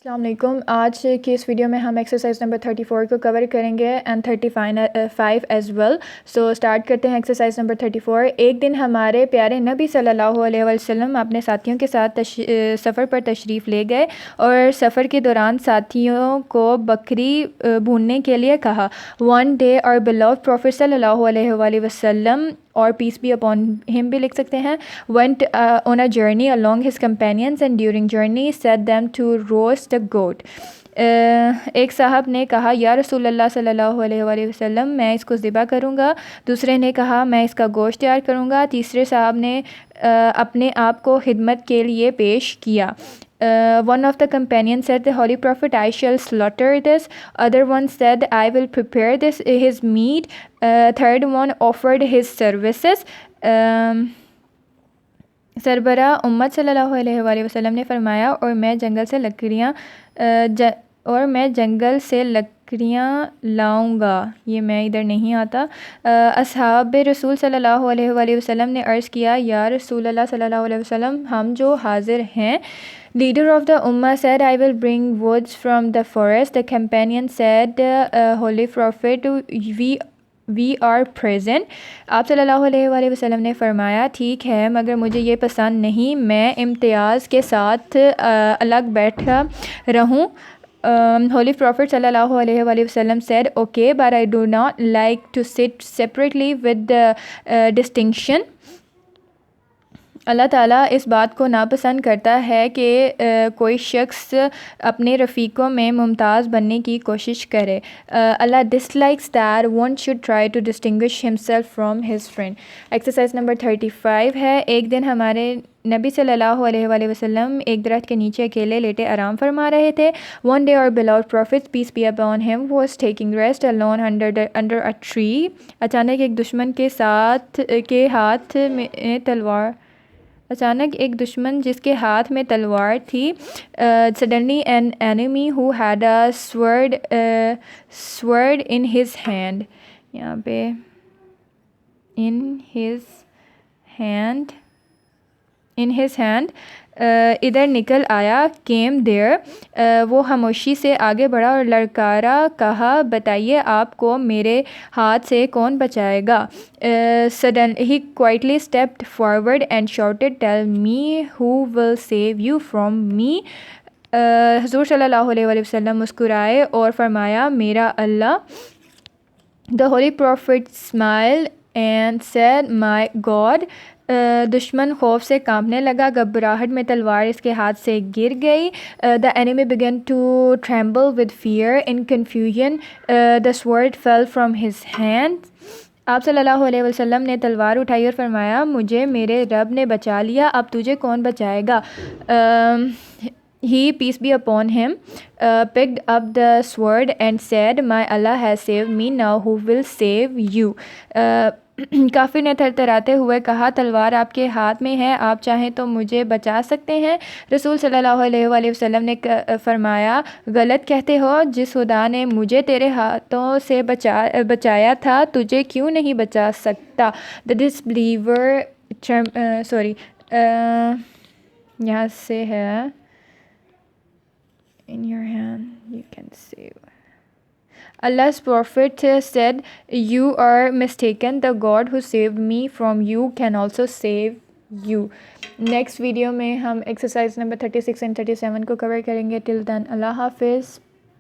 السلام علیکم. آج کی اس ویڈیو میں ہم ایکسرسائز نمبر 34 کو کور کریں گے and 35 as well. So start کرتے ہیں ایکسرسائز نمبر 34. ایک دن ہمارے پیارے نبی صلی اللہ علیہ وسلم اپنے ساتھیوں کے ساتھ سفر پر تشریف لے گئے اور سفر کے دوران ساتھیوں کو بکری بھوننے کے لیے کہا. ون ڈے اور beloved پروفیٹ صلی اللہ علیہ وآلہ وسلم اور پیس بی اپون ہم بھی لکھ سکتے ہیں went on a journey along his companions and during journey said them to roast a goat. ایک صاحب نے کہا یا رسول اللہ صلی اللہ علیہ وآلہ وسلم میں اس کو ذبح کروں گا. دوسرے نے کہا میں اس کا گوشت تیار کروں گا. تیسرے صاحب نے اپنے آپ کو خدمت کے لیے پیش کیا. One of the companions said, the Holy Prophet, I shall slaughter this. Other one said, I will prepare his meat. Third one offered his services. سربراہ امت صلی اللہ علیہ وآلہ وسلم نے فرمایا اور میں جنگل سے لکڑیاں لاؤں گا. یہ میں ادھر نہیں آتا. اصحاب رسول صلی اللہ علیہ وآلہ وسلم نے عرض کیا یا رسول اللہ صلی اللہ علیہ وسلم ہم جو حاضر ہیں. Leader of the Ummah said, I will bring woods from the forest. The companion said, Holy Prophet, we are present. آپ صلی اللہ علیہ وآلہ وسلم نے فرمایا ٹھیک ہے مگر مجھے یہ پسند نہیں, میں امتیاز کے ساتھ الگ بیٹھا رہوں. Holy Prophet صلی اللہ علیہ وآلہ وسلم said, okay, but I do not like to sit separately with the distinction. اللہ تعالیٰ اس بات کو ناپسند کرتا ہے کہ کوئی شخص اپنے رفیقوں میں ممتاز بننے کی کوشش کرے. اللہ dislikes that one should try to distinguish himself from his friend. Exercise number 35 ہے. ایک دن ہمارے نبی صلی اللہ علیہ وآلہ وسلم ایک درخت کے نیچے اکیلے لیٹے آرام فرما رہے تھے. One day our beloved prophet, peace be upon him, was taking rest alone under a tree. اچانک ایک دشمن جس کے ہاتھ میں تلوار تھی. Suddenly an enemy who had a sword in his hand. یہاں پہ in his hand ادھر نکل آیا. came there. وہ خاموشی سے آگے بڑھا اور لڑکارا کہا بتائیے آپ کو میرے ہاتھ سے کون بچائے گا. Suddenly he quietly stepped forward and shouted, tell me who will save you from me. حضور صلی اللہ علیہ وآلہ وسلم مسکرائے اور فرمایا میرا اللہ. The Holy Prophet smiled and said, my God. دشمن خوف سے کانپنے لگا. گھبراہٹ میں تلوار اس کے ہاتھ سے گر گئی. The enemy began to tremble with fear. In confusion, the sword fell from his hand. آپ صلی اللہ علیہ وسلم نے تلوار اٹھائی اور فرمایا مجھے میرے رب نے بچا لیا, اب تجھے کون بچائے گا. He, peace be upon him, picked up the sword and said, my Allah has saved me, now who will save you. کافر نے تھرتھراتے ہوئے کہا تلوار آپ کے ہاتھ میں ہے, آپ چاہیں تو مجھے بچا سکتے ہیں. رسول صلی اللہ علیہ وآلہ وسلم نے فرمایا غلط کہتے ہو, جس خدا نے مجھے تیرے ہاتھوں سے بچایا تھا تجھے کیوں نہیں بچا سکتا. The disbeliever یہاں سے ہے in your hand you can save. Allah's Prophet said, you are mistaken. The God who saved me from you can also save you. Next video میں ہم exercise number 36 and 37 کو cover کریں گے. Till then, Allah Hafiz.